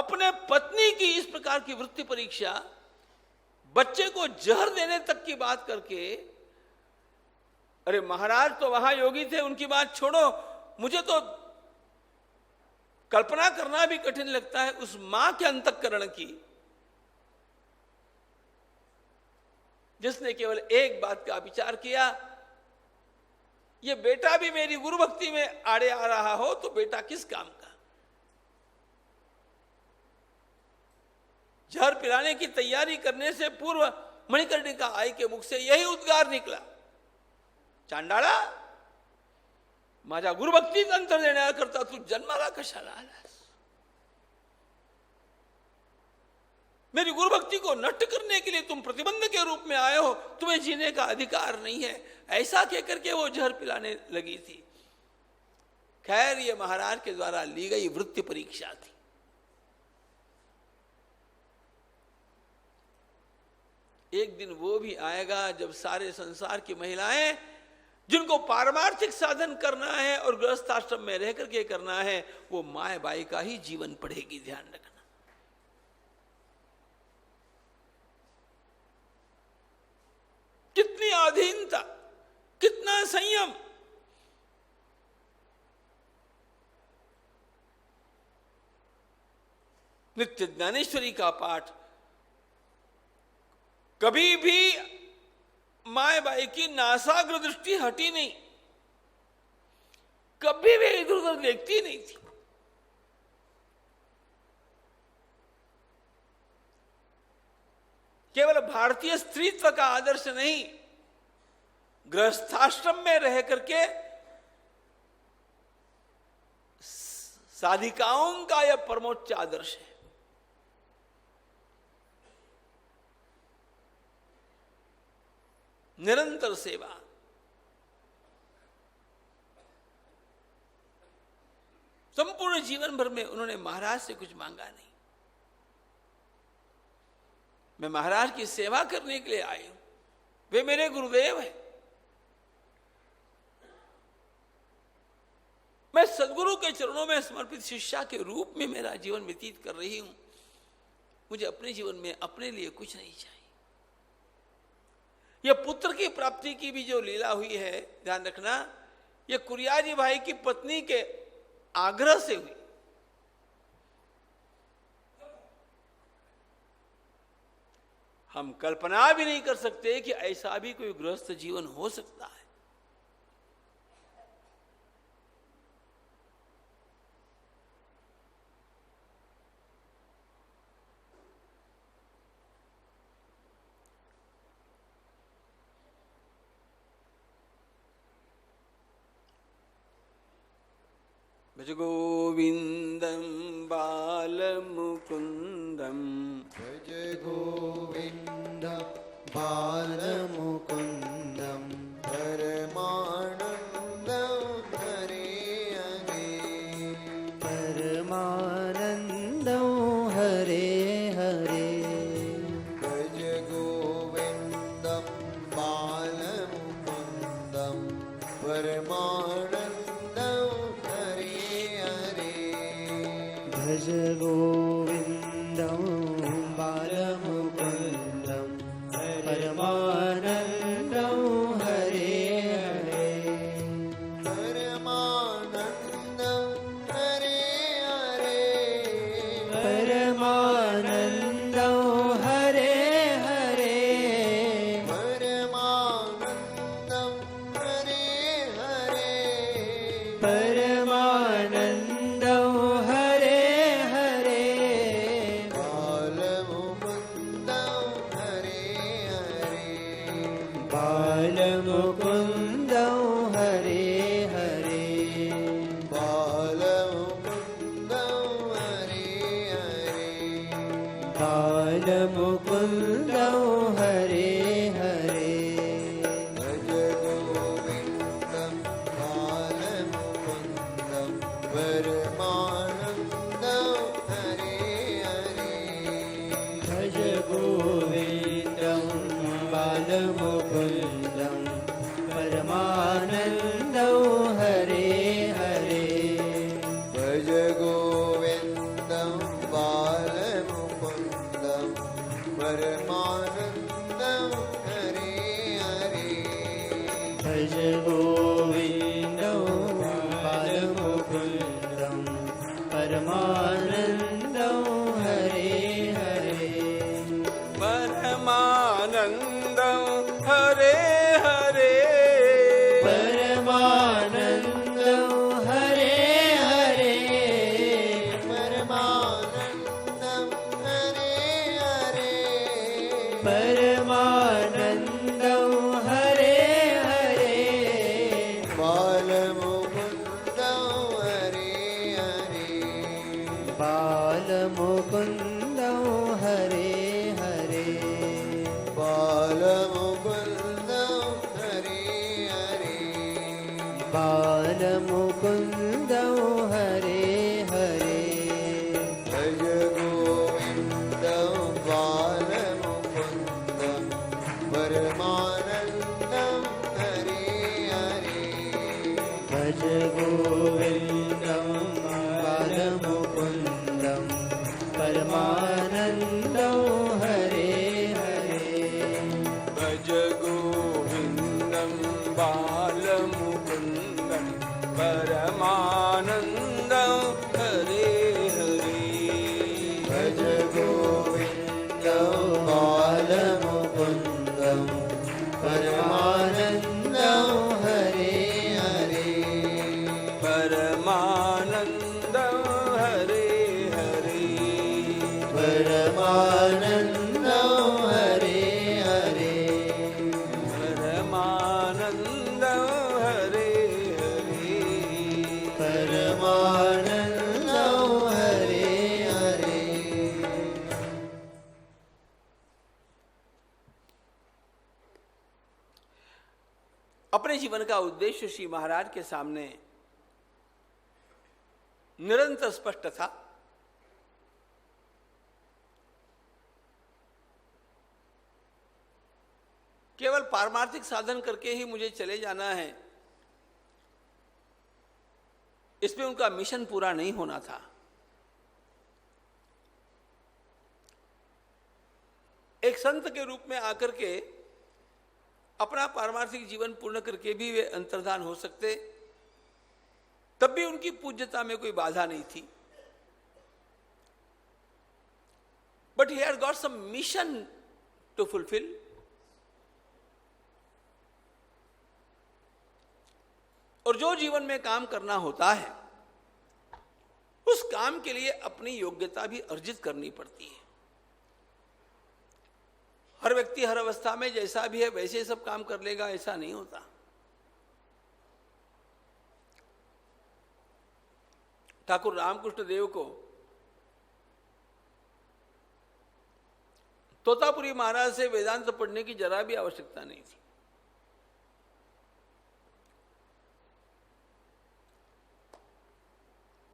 अपने पत्नी की इस प्रकार की वृत्ति परीक्षा, बच्चे को जहर देने तक की बात करके, अरे महाराज तो वहां योगी थे, उनकी बात छोड़ो, मुझे तो कल्पना करना भी कठिन लगता है उस मां के अंतःकरण की, जिसने केवल एक बात का विचार किया, ये बेटा भी मेरी गुरु भक्ति में आड़े आ रहा हो तो बेटा किस काम का। जहर पिलाने की तैयारी करने से पूर्व मणिकर्णिका आई के मुख से यही उद्गार निकला, चांडाळा, माझ्या गुरुभक्तीत अंतर देण्याकरता तू जन्माला कशाला आलास? मेरी गुरुभक्ति को नष्ट करने के लिए तुम प्रतिबंध के रूप में आए हो, तुम्हें जीने का अधिकार नहीं है, ऐसा कहकर के वो जहर पिलाने लगी थी। खैर, ये महाराज के द्वारा ली गई वृत्ति परीक्षा थी। एक दिन वो भी आएगा जब सारे संसार की महिलाएं जिनको पारमार्थिक साधन करना है और गृहस्थाश्रम में रह करके करना है, वो माए बाई का ही जीवन पढ़ेगी। ध्यान रखना। कितनी अधीनता, कितना संयम। नित्य ज्ञानेश्वरी का पाठ कभी भी माए बाई की नासाग्र दृष्टि हटी नहीं, कभी भी इधर उधर देखती नहीं थी। केवल भारतीय स्त्रीत्व का आदर्श नहीं, गृहस्थाश्रम में रह करके साधिकाओं का यह परमोच्च आदर्श है। निरंतर सेवा। संपूर्ण जीवन भर में उन्होंने महाराज से कुछ मांगा नहीं। मैं महाराज की सेवा करने के लिए आई हूं, वे मेरे गुरुदेव हैं। मैं सदगुरु के चरणों में समर्पित शिष्या के रूप में मेरा जीवन व्यतीत कर रही हूं। मुझे अपने जीवन में अपने लिए कुछ नहीं चाहिए। यह पुत्र की प्राप्ति की भी जो लीला हुई है, ध्यान रखना, यह कुरियाजी भाई की पत्नी के आग्रह से हुई। हम कल्पना भी नहीं कर सकते कि ऐसा भी कोई गृहस्थ जीवन हो सकता है। भज गोविंदम बालमुकुंदम, भज गोविंदम बालमुकुंदम, परमानंदम हरे हरे, परमानंदम हरे हरे। भज गोविंदम बालमुकुंदम, परमानंदम भज गोविंदम बालमुकुंदम, परमानंदम हरे हरे, परमानंदम हरे हरे, परमानंदम हरे हरे, परमानंदम हरे हरे, परमानंदम हरे हरे, बालमुकुंदम हरे हरे, बालमुकुंदम हरे हरे, बालमुकुंदम हरे हरे, बालमुकुंदम हरे हरे। भज गोविंदम बालमुकुंदम, परमानंदम हरे हरे, भज गोविंदम बालमुकुंदम, परमानंदम हरे हरे, भज गोविंदम बाल परमानन्दं हरे हरे भज गोविन्दं बालमुकुन्दं परमानन्दं हरे हरे परमानन्दं हरे हरे परमानन्दं हरे हरे परमानन्दं हरे हरे परमानन्दं हरे हरे बालमुकुन्दं हरे हरे बालमुकुन्दं हरे हरे बालमुकुन्दं हरे हरे बालमुकुन्दं हरे हरे भज गोविन्दं बालमुकुन्दं परमानन्दं हरे हरे भज गोविन्दं बालमुकुन्दं परमानन्दं हरे हरे भज गोविन्दं बालमुकुन्दं परमानन्दं हरे हरे भज गोविन्दं बालमुकुन्दं परमानन्दं हरे हरे परमानन्दं हरे हरे परमानन्दं हरे हरे परमानन्दं हरे हरे परमानन्दं हरे हरे अपने जीवन का उद्देश्य श्री महाराज के सामने निरंतर स्पष्ट था। केवल पारमार्थिक साधन करके ही मुझे चले जाना है, इसमें उनका मिशन पूरा नहीं होना था। एक संत के रूप में आकर के अपना पारमार्थिक जीवन पूर्ण करके भी वे अंतर्धान हो सकते, तब भी उनकी पूज्यता में कोई बाधा नहीं थी। But he had got some mission to fulfil. और जो जीवन में काम करना होता है, उस काम के लिए अपनी योग्यता भी अर्जित करनी पड़ती है। हर व्यक्ति हर अवस्था में जैसा भी है वैसे सब काम कर लेगा, ऐसा नहीं होता। ठाकुर रामकृष्ण देव को तोतापुरी महाराज से वेदांत पढ़ने की जरा भी आवश्यकता नहीं थी।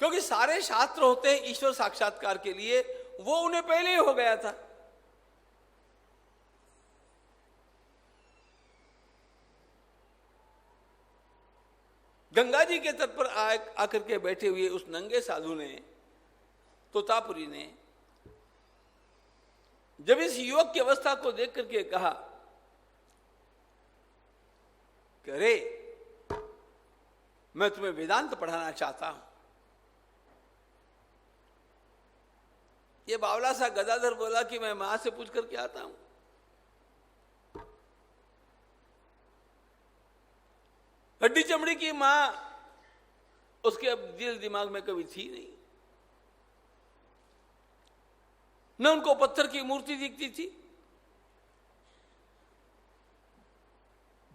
क्योंकि सारे शास्त्र होते हैं ईश्वर साक्षात्कार के लिए, वो उन्हें पहले ही हो गया था। गंगा जी के तट पर आकर के बैठे हुए उस नंगे साधु ने, तोतापुरी ने, जब इस युवक की अवस्था को देख करके कहा कि अरे मैं तुम्हें वेदांत पढ़ाना चाहता हूं, ये बावला सा गदाधर बोला कि मैं मां से पूछ करके आता हूं। हड्डी चमड़ी की मां उसके अब दिल दिमाग में कभी थी नहीं। न उनको पत्थर की मूर्ति दिखती थी।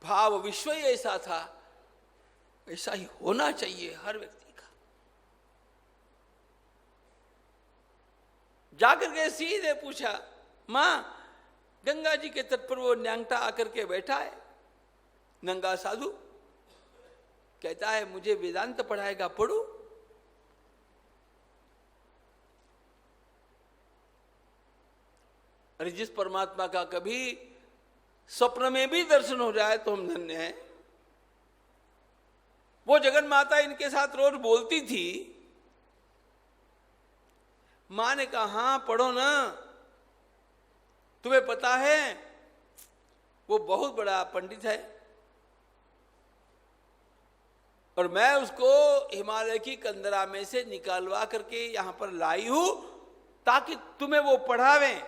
भाव विश्व ही ऐसा था, ऐसा ही होना चाहिए हर व्यक्ति का। जाकर के सीधे पूछा, मां गंगा जी के तट पर वो न्यांगटा आकर के बैठा है, नंगा साधु, कहता है मुझे वेदांत पढ़ाएगा, पढ़ू। अरे जिस परमात्मा का कभी स्वप्न में भी दर्शन हो जाए तो हम धन्य हैं। वो जगन माता इनके साथ रोज बोलती थी। मां ने कहा हाँ पढ़ो ना, तुम्हें पता है वो बहुत बड़ा पंडित है और मैं उसको हिमालय की कंदरा में से निकालवा करके यहां पर लाई हूं ताकि तुम्हें वो पढ़ावें।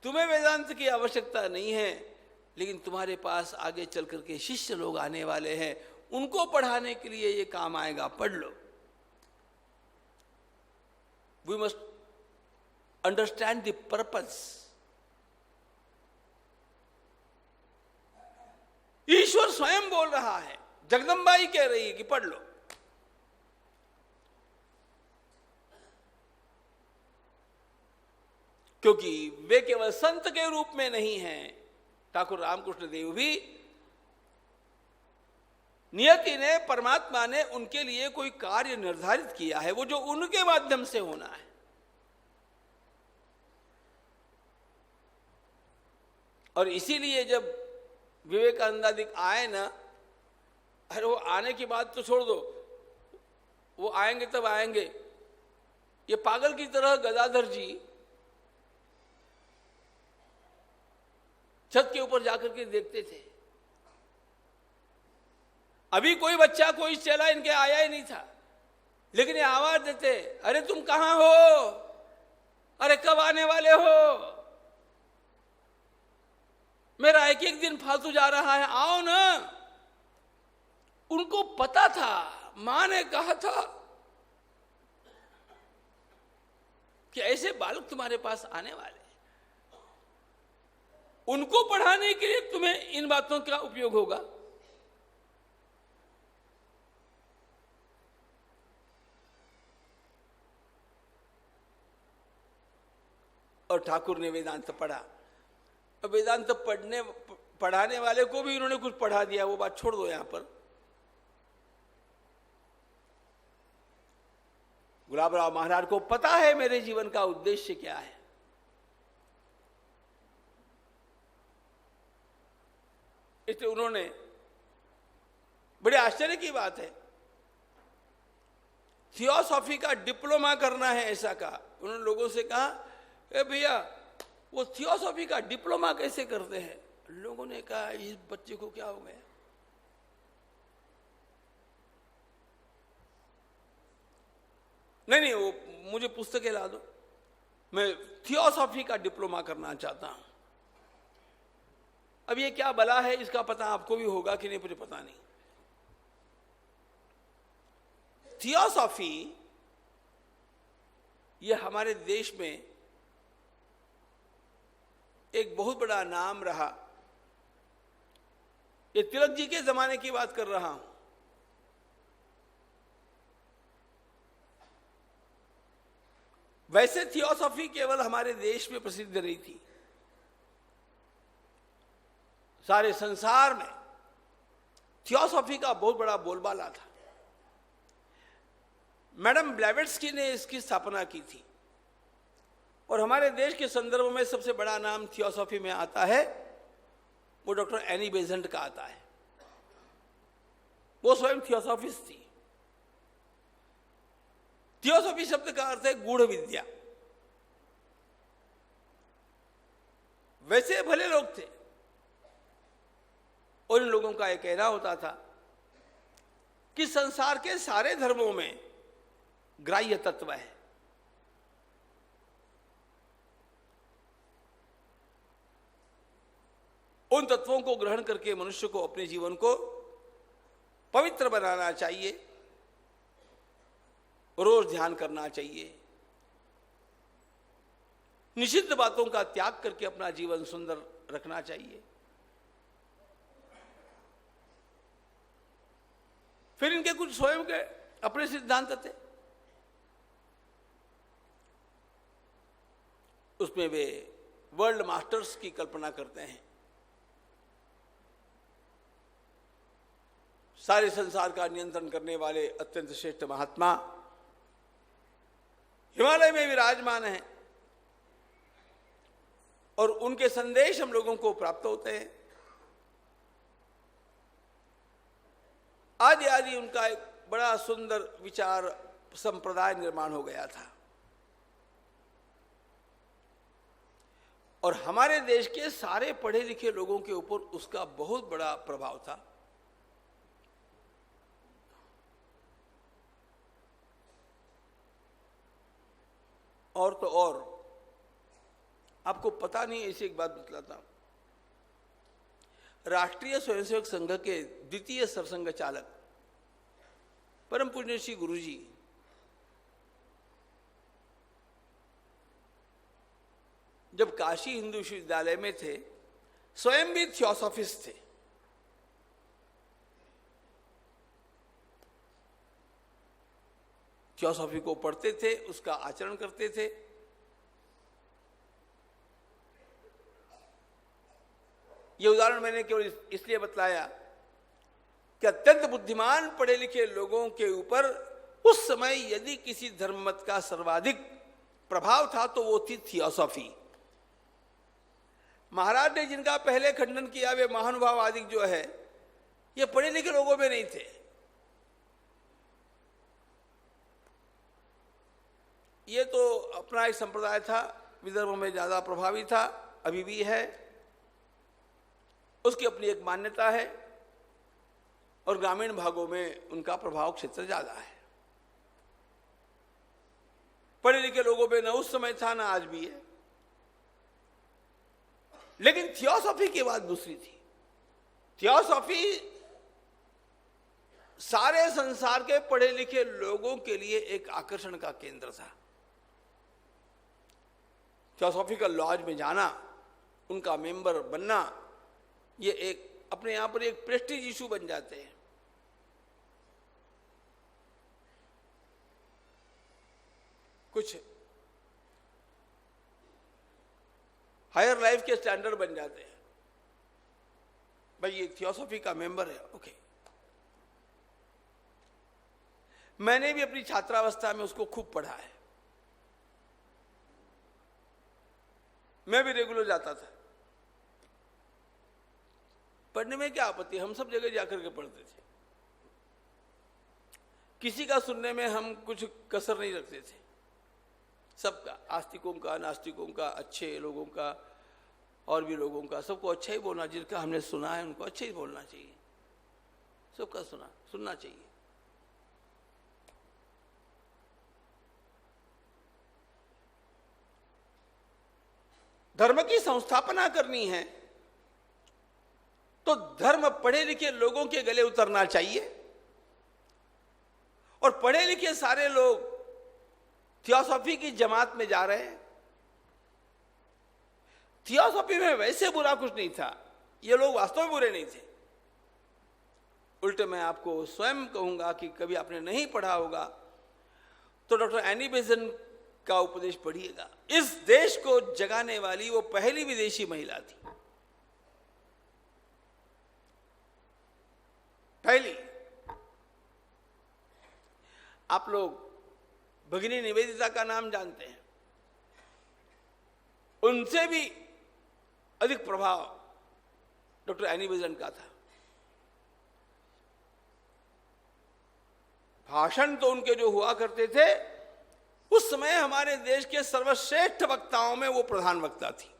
तुम्हें वेदांत की आवश्यकता नहीं है, लेकिन तुम्हारे पास आगे चल करके शिष्य लोग आने वाले हैं, उनको पढ़ाने के लिए ये काम आएगा, पढ़ लो। We must understand the purpose. ईश्वर स्वयं बोल रहा है, जगदम्बा ही कह रही है कि पढ़ लो। क्योंकि वे केवल संत के रूप में नहीं हैं। ठाकुर रामकृष्ण देव भी, नियति ने, परमात्मा ने उनके लिए कोई कार्य निर्धारित किया है, वो जो उनके माध्यम से होना है। और इसीलिए जब विवेकानंद आए ना, अरे वो आने की बात तो छोड़ दो, वो आएंगे तब आएंगे। ये पागल की तरह गदाधर जी छत के ऊपर जाकर के देखते थे। अभी कोई बच्चा, कोई चेला इनके आया ही नहीं था, लेकिन ये आवाज देते, अरे तुम कहां हो, अरे कब आने वाले हो, मेरा एक एक दिन फालतू जा रहा है, आओ ना। उनको पता था, मां ने कहा था कि ऐसे बालक तुम्हारे पास आने वाले। उनको पढ़ाने के लिए तुम्हें इन बातों का उपयोग होगा। और ठाकुर ने वेदांत पढ़ा। अब वेदांत पढ़ाने वाले को भी उन्होंने कुछ पढ़ा दिया, वो बात छोड़ दो यहां पर। गुलाबराव महाराज को पता है मेरे जीवन का उद्देश्य क्या है। इसलिए उन्होंने, बड़े आश्चर्य की बात है, थियोसॉफी का डिप्लोमा करना है ऐसा कहा। उन्होंने लोगों से कहा, ए भैया वो थियोसॉफी का डिप्लोमा कैसे करते हैं? लोगों ने कहा इस बच्चे को क्या हो गया। नहीं, वो मुझे पुस्तकें ला दो, मैं थियोसॉफी का डिप्लोमा करना चाहता हूं। अब ये क्या बला है, इसका पता आपको भी होगा कि नहीं मुझे पता नहीं। थियोसॉफी ये हमारे देश में एक बहुत बड़ा नाम रहा। ये तिलक जी के जमाने की बात कर रहा हूं। वैसे थियोसॉफी केवल हमारे देश में प्रसिद्ध नहीं थी, सारे संसार में थियोसॉफी का बहुत बड़ा बोलबाला था। मैडम ब्लेवेट्स्की ने इसकी स्थापना की थी और हमारे देश के संदर्भ में सबसे बड़ा नाम थियोसॉफी में आता है वो डॉक्टर एनी बेजेंट का आता है। वो स्वयं थियोसॉफिस्ट थी। थियोसॉफी शब्द का अर्थ है गूढ़ विद्या। वैसे भले लोग थे और इन लोगों का यह कहना होता था कि संसार के सारे धर्मों में ग्राह्य तत्व है। उन तत्वों को ग्रहण करके मनुष्य को अपने जीवन को पवित्र बनाना चाहिए, रोज ध्यान करना चाहिए, निषिद्ध बातों का त्याग करके अपना जीवन सुंदर रखना चाहिए। फिर इनके कुछ स्वयं के अपने सिद्धांत थे। उसमें वे वर्ल्ड मास्टर्स की कल्पना करते हैं। सारे संसार का नियंत्रण करने वाले अत्यंत श्रेष्ठ महात्मा हिमालय में विराजमान हैं और उनके संदेश हम लोगों को प्राप्त होते हैं। आदि आदि उनका एक बड़ा सुंदर विचार संप्रदाय निर्माण हो गया था। और हमारे देश के सारे पढ़े लिखे लोगों के ऊपर उसका बहुत बड़ा प्रभाव था। और तो और आपको पता नहीं, ऐसी एक बात बतलाता हूं। राष्ट्रीय स्वयंसेवक संघ के द्वितीय सरसंघ चालक परम पूज्य श्री गुरुजी जब काशी हिंदू विश्वविद्यालय में थे, स्वयं भी थियोसॉफिस्ट थे। थियोसॉफी को पढ़ते थे, उसका आचरण करते थे। यह उदाहरण मैंने केवल इसलिए बतलाया कि अत्यंत बुद्धिमान पढ़े लिखे लोगों के ऊपर उस समय यदि किसी धर्म मत का सर्वाधिक प्रभाव था तो वो थी थियोसॉफी। महाराज ने जिनका पहले खंडन किया वे महानुभाव आदि जो है, ये पढ़े लिखे लोगों में नहीं थे। ये तो अपना एक संप्रदाय था, विदर्भ में ज्यादा प्रभावी था, अभी भी है, उसकी अपनी एक मान्यता है, और ग्रामीण भागों में उनका प्रभाव क्षेत्र ज्यादा है। पढ़े लिखे लोगों में न उस समय था, ना आज भी है। लेकिन थियोसॉफी की बात दूसरी थी। थियोसॉफी सारे संसार के पढ़े लिखे लोगों के लिए एक आकर्षण का केंद्र था। थियोसॉफिकल लॉज में जाना, उनका मेंबर बनना, ये एक अपने यहां पर एक प्रेस्टीज इशू बन जाते हैं। कुछ हायर लाइफ के स्टैंडर्ड बन जाते हैं। भाई ये थियोसॉफी का मेंबर है, ओके। मैंने भी अपनी छात्रावस्था में उसको खूब पढ़ा है। मैं भी रेगुलर जाता था। पढ़ने में क्या आपत्ति, हम सब जगह जाकर के पढ़ते थे। किसी का सुनने में हम कुछ कसर नहीं रखते थे। सबका, आस्तिकों का, नास्तिकों का, अच्छे लोगों का और भी लोगों का, सबको अच्छा ही बोलना। जिनका हमने सुना है उनको अच्छा ही बोलना चाहिए। सबका सुनना चाहिए। धर्म की संस्थापना करनी है तो धर्म पढ़े लिखे लोगों के गले उतरना चाहिए। और पढ़े लिखे सारे लोग थियोसॉफी की जमात में जा रहे हैं। थियोसॉफी में वैसे बुरा कुछ नहीं था, ये लोग वास्तव में बुरे नहीं थे। उल्टे मैं आपको स्वयं कहूंगा कि कभी आपने नहीं पढ़ा होगा तो डॉक्टर एनी बेसेंट का उपदेश पढ़िएगा। इस देश को जगाने वाली वो पहली विदेशी महिला थी, पहली। आप लोग भगिनी निवेदिता का नाम जानते हैं। उनसे भी अधिक प्रभाव डॉक्टर एनी बेसेंट का था। भाषण तो उनके जो हुआ करते थे, उस समय हमारे देश के सर्वश्रेष्ठ वक्ताओं में वो प्रधान वक्ता थी।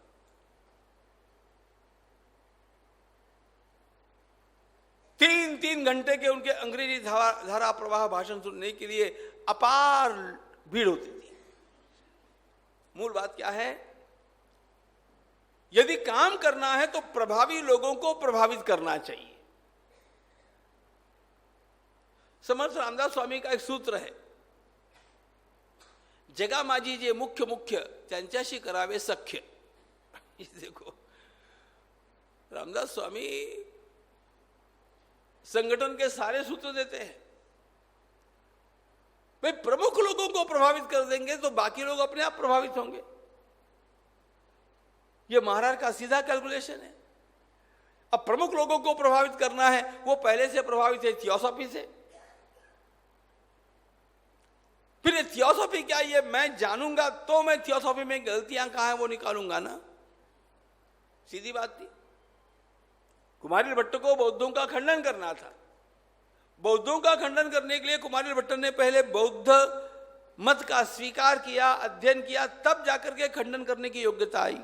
तीन घंटे के उनके अंग्रेजी धारा प्रवाह भाषण सुनने के लिए अपार भीड़ होती थी। मूल बात क्या है, यदि काम करना है तो प्रभावी लोगों को प्रभावित करना चाहिए। समर्थ रामदास स्वामी का एक सूत्र है, जगा माझी जे मुख्य त्यांच्याशी करावे सख्य। देखो, रामदास स्वामी संगठन के सारे सूत्र देते हैं। भाई प्रमुख लोगों को प्रभावित कर देंगे तो बाकी लोग अपने आप प्रभावित होंगे। यह महाराज का सीधा कैलकुलेशन है। अब प्रमुख लोगों को प्रभावित करना है, वो पहले से प्रभावित है थियोसॉफी से। फिर थियोसॉफी क्या, ये मैं जानूंगा तो मैं थियोसॉफी में गलतियां कहां हैं वो निकालूंगा ना। सीधी बात थी। कुमारिल भट्ट को बौद्धों का खंडन करना था। बौद्धों का खंडन करने के लिए कुमारिल भट्ट ने पहले बौद्ध मत का स्वीकार किया, अध्ययन किया, तब जाकर के खंडन करने की योग्यता आई।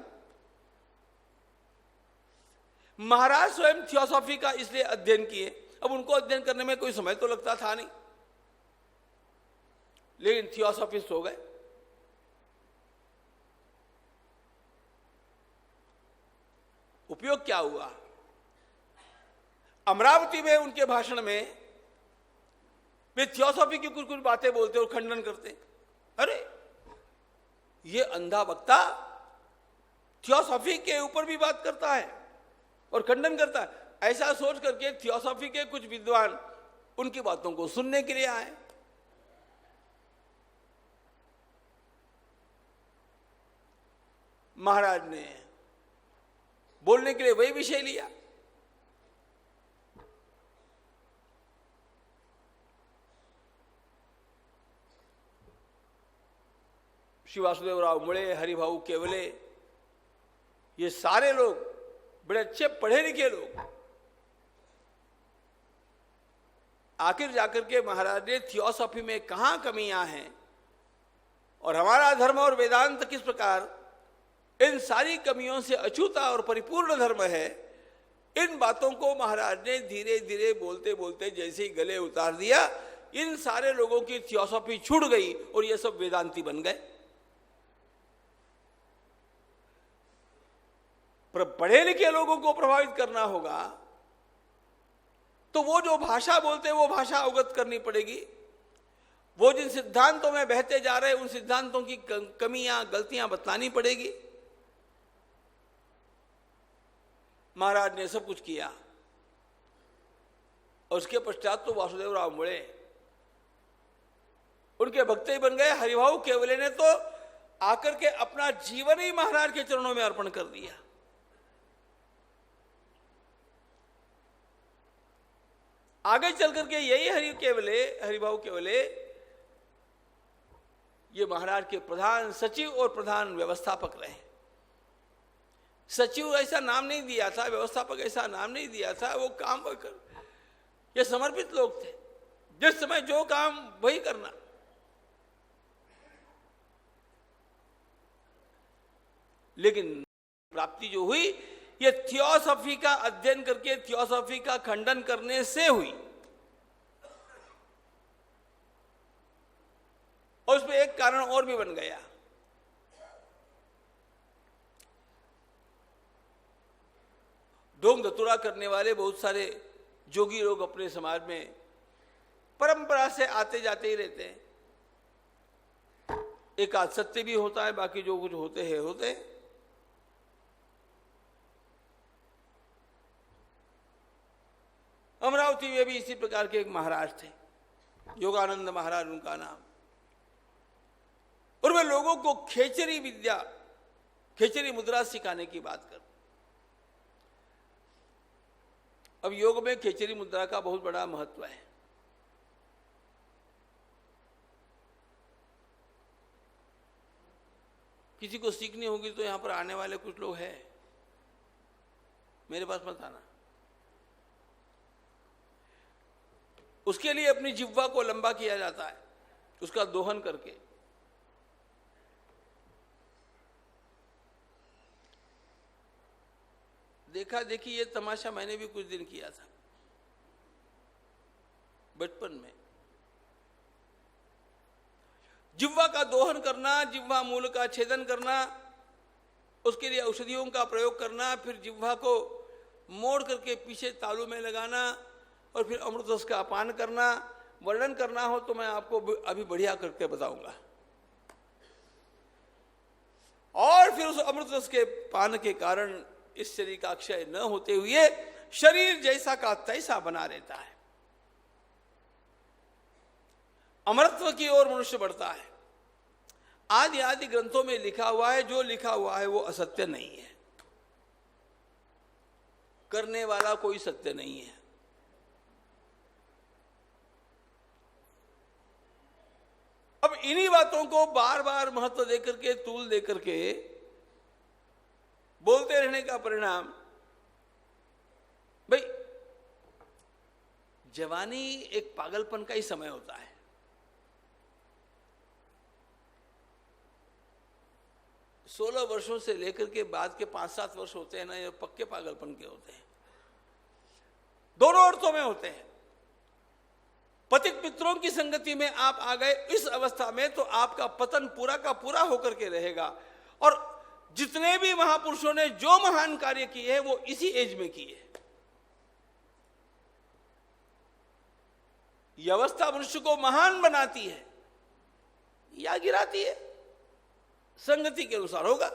महाराज स्वयं थियोसॉफी का इसलिए अध्ययन किए। अब उनको अध्ययन करने में कोई समय तो लगता था नहीं, लेकिन थियोसॉफिस्ट हो गए। उपयोग क्या हुआ? अमरावती में उनके भाषण में वे थियोसॉफी की कुछ कुछ बातें बोलते और खंडन करते। अरे ये अंधा वक्ता थियोसॉफी के ऊपर भी बात करता है और खंडन करता है। ऐसा सोच करके थियोसॉफी के कुछ विद्वान उनकी बातों को सुनने के लिए आए। महाराज ने बोलने के लिए वही विषय लिया। श्री वासुदेवराव मुळे, हरिभाऊ केवले, ये सारे लोग बड़े अच्छे पढ़े लिखे लोग। आखिर जाकर के महाराज ने थियोसॉफी में कहां कमियां हैं और हमारा धर्म और वेदांत किस प्रकार इन सारी कमियों से अछूता और परिपूर्ण धर्म है, इन बातों को महाराज ने धीरे धीरे बोलते बोलते जैसे ही गले उतार दिया, इन सारे लोगों की थियोसॉफी छूट गई और ये सब वेदांती बन गए। पढ़े लिखे लोगों को प्रभावित करना होगा तो वो जो भाषा बोलते हैं वो भाषा अवगत करनी पड़ेगी। वो जिन सिद्धांतों में बहते जा रहे हैं उन सिद्धांतों की कमियां गलतियां बतलानी पड़ेगी। महाराज ने सब कुछ किया और उसके पश्चात तो वासुदेवराव मुळे उनके भक्त ही बन गए। हरिभाऊ केवले ने तो आकर के अपना जीवन ही महाराज के चरणों में अर्पण कर दिया। आगे चल करके यही हरिभाऊ केवले ये महाराज के प्रधान सचिव और प्रधान व्यवस्थापक रहे। सचिव ऐसा नाम नहीं दिया था, व्यवस्थापक ऐसा नाम नहीं दिया था, वो काम कर, ये समर्पित लोग थे, जिस समय जो काम वही करना। लेकिन प्राप्ति जो हुई ये थियोसॉफी का अध्ययन करके, थियोसॉफी का खंडन करने से हुई। और उसमें एक कारण और भी बन गया। ढोंग धतूरा करने वाले बहुत सारे जोगी लोग अपने समाज में परंपरा से आते जाते ही रहते हैं। एक आध सत्य भी होता है, बाकी जो कुछ होते हैं होते हैं। अमरावती में भी इसी प्रकार के एक महाराज थे, योगानंद महाराज उनका नाम। और वे लोगों को खेचरी विद्या, खेचरी मुद्रा सिखाने की बात कर। अब योग में खेचरी मुद्रा का बहुत बड़ा महत्व है। किसी को सीखनी होगी तो यहां पर आने वाले कुछ लोग हैं, मेरे पास मत आना। उसके लिए अपनी जिह्वा को लंबा किया जाता है, उसका दोहन करके। देखा देखी ये तमाशा मैंने भी कुछ दिन किया था बचपन में। जिह्वा का दोहन करना, जिह्वा मूल का छेदन करना, उसके लिए औषधियों का प्रयोग करना, फिर जिह्वा को मोड़ करके पीछे तालू में लगाना और फिर अमृत रस का पान करना। वर्णन करना हो तो मैं आपको अभी बढ़िया करके बताऊंगा। और फिर उस अमृत रस के पान के कारण इस शरीर का क्षय न होते हुए शरीर जैसा का तैसा बना रहता है। अमरत्व की ओर मनुष्य बढ़ता है। आदि आदि ग्रंथों में लिखा हुआ है, जो लिखा हुआ है वो असत्य नहीं है। करने वाला कोई सत्य नहीं है। अब इन्हीं बातों को बार बार महत्व देकर के, तूल देकर के बोलते रहने का परिणाम, भाई जवानी एक पागलपन का ही समय होता है। सोलह वर्षों से लेकर के बाद के 5-7 वर्ष होते हैं ना, ये पक्के पागलपन के होते हैं। दोनों अर्थों में होते हैं। पतित मित्रों की संगति में आप आ गए इस अवस्था में, तो आपका पतन पूरा का पूरा होकर के रहेगा। और जितने भी महापुरुषों ने जो महान कार्य किए हैं वो इसी एज में किए। यह अवस्था मनुष्य को महान बनाती है या गिराती है, संगति के अनुसार होगा।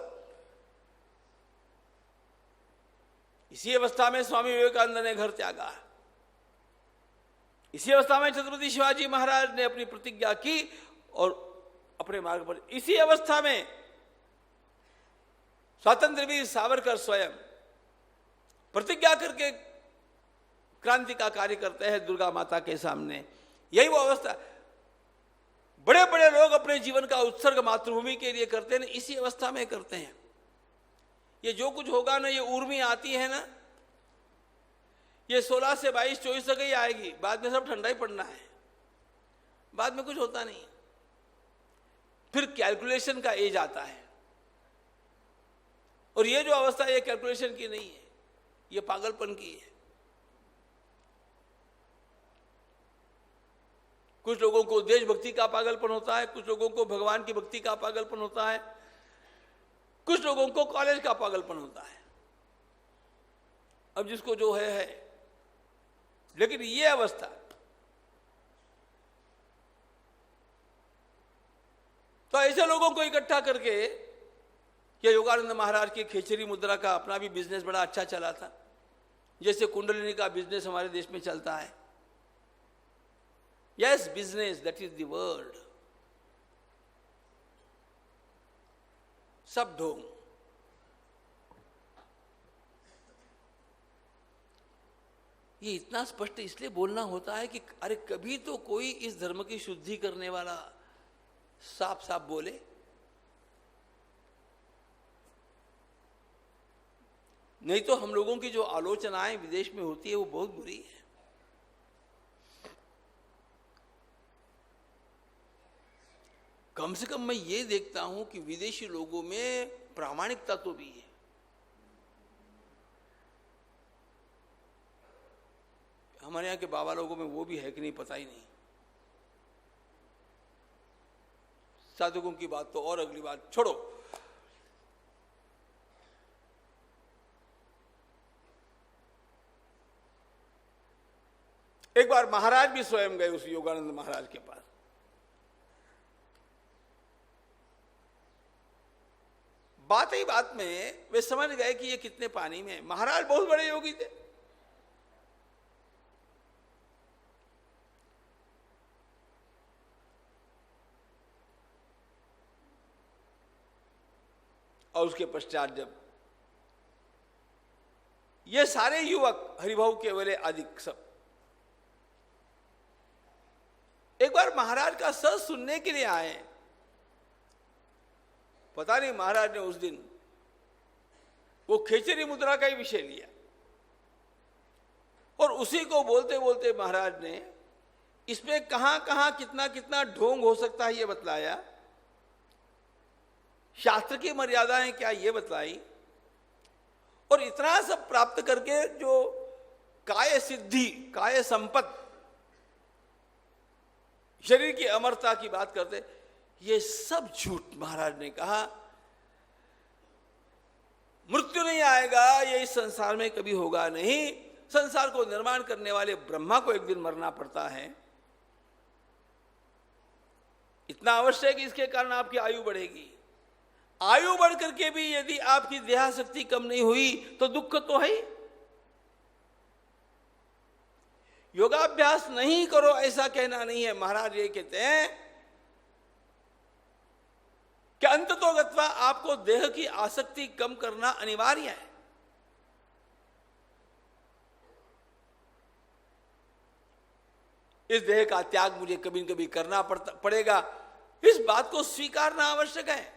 इसी अवस्था में स्वामी विवेकानंद ने घर त्यागा। इसी अवस्था में छत्रपति शिवाजी महाराज ने अपनी प्रतिज्ञा की और अपने मार्ग पर। इसी अवस्था में स्वातंत्रवीर सावरकर स्वयं प्रतिज्ञा करके क्रांति का कार्य करते हैं दुर्गा माता के सामने। यही वो अवस्था, बड़े बड़े लोग अपने जीवन का उत्सर्ग मातृभूमि के लिए करते हैं, इसी अवस्था में करते हैं। ये जो कुछ होगा ना, ये ऊर्मी आती है ना, ये 16 से 22 24 तक ही आएगी, बाद में सब ठंडा ही पड़ना है, बाद में कुछ होता नहीं। फिर कैलकुलेशन का एज आता है, और ये जो अवस्था ये कैलकुलेशन की नहीं है, ये पागलपन की है। कुछ लोगों को देशभक्ति का पागलपन होता है, कुछ लोगों को भगवान की भक्ति का पागलपन होता है, कुछ लोगों को कॉलेज का पागलपन होता है। अब जिसको जो है। लेकिन ये अवस्था तो ऐसे लोगों को इकट्ठा करके, ये योगानंद महाराज की खेचरी मुद्रा का अपना भी बिजनेस बड़ा अच्छा चला था, जैसे कुंडलिनी का बिजनेस हमारे देश में चलता है। Yes, business, that is the word. सब ढोंग। ये इतना स्पष्ट इसलिए बोलना होता है कि अरे कभी तो कोई इस धर्म की शुद्धि करने वाला साफ साफ बोले। नहीं तो हम लोगों की जो आलोचनाएं विदेश में होती है वो बहुत बुरी है। कम से कम मैं ये देखता हूं कि विदेशी लोगों में प्रामाणिकता तो भी है। हमारे यहाँ के बाबा लोगों में वो भी है कि नहीं पता ही नहीं। साधकों की बात तो और अगली बात छोड़ो। एक बार महाराज भी स्वयं गए उस योगानंद महाराज के पास। बात ही बात में वे समझ गए कि ये कितने पानी में। महाराज बहुत बड़े योगी थे, और उसके पश्चात जब ये सारे युवक हरिभाऊ केवले आदि सब एक बार महाराज का सच सुनने के लिए आए, पता नहीं महाराज ने उस दिन वो खेचरी मुद्रा का ही विषय लिया और उसी को बोलते बोलते महाराज ने इसमें कहां कहां कितना कितना ढोंग हो सकता है ये बतलाया, शास्त्र की मर्यादाएं क्या ये बतलाई, और इतना सब प्राप्त करके जो काय सिद्धि, काय संपत्ति, शरीर की अमरता की बात करते, ये सब झूठ। महाराज ने कहा मृत्यु नहीं आएगा, ये इस संसार में कभी होगा नहीं। संसार को निर्माण करने वाले ब्रह्मा को एक दिन मरना पड़ता है। इतना अवश्य है कि इसके कारण आपकी आयु बढ़ेगी। आयु बढ़ करके भी यदि आपकी देहाशक्ति कम नहीं हुई तो दुख तो है ही। योगाभ्यास नहीं करो ऐसा कहना नहीं है। महाराज ये कहते हैं कि अंततोगत्वा आपको देह की आसक्ति कम करना अनिवार्य है। इस देह का त्याग मुझे कभी न कभी करना पड़ेगा, इस बात को स्वीकारना आवश्यक है।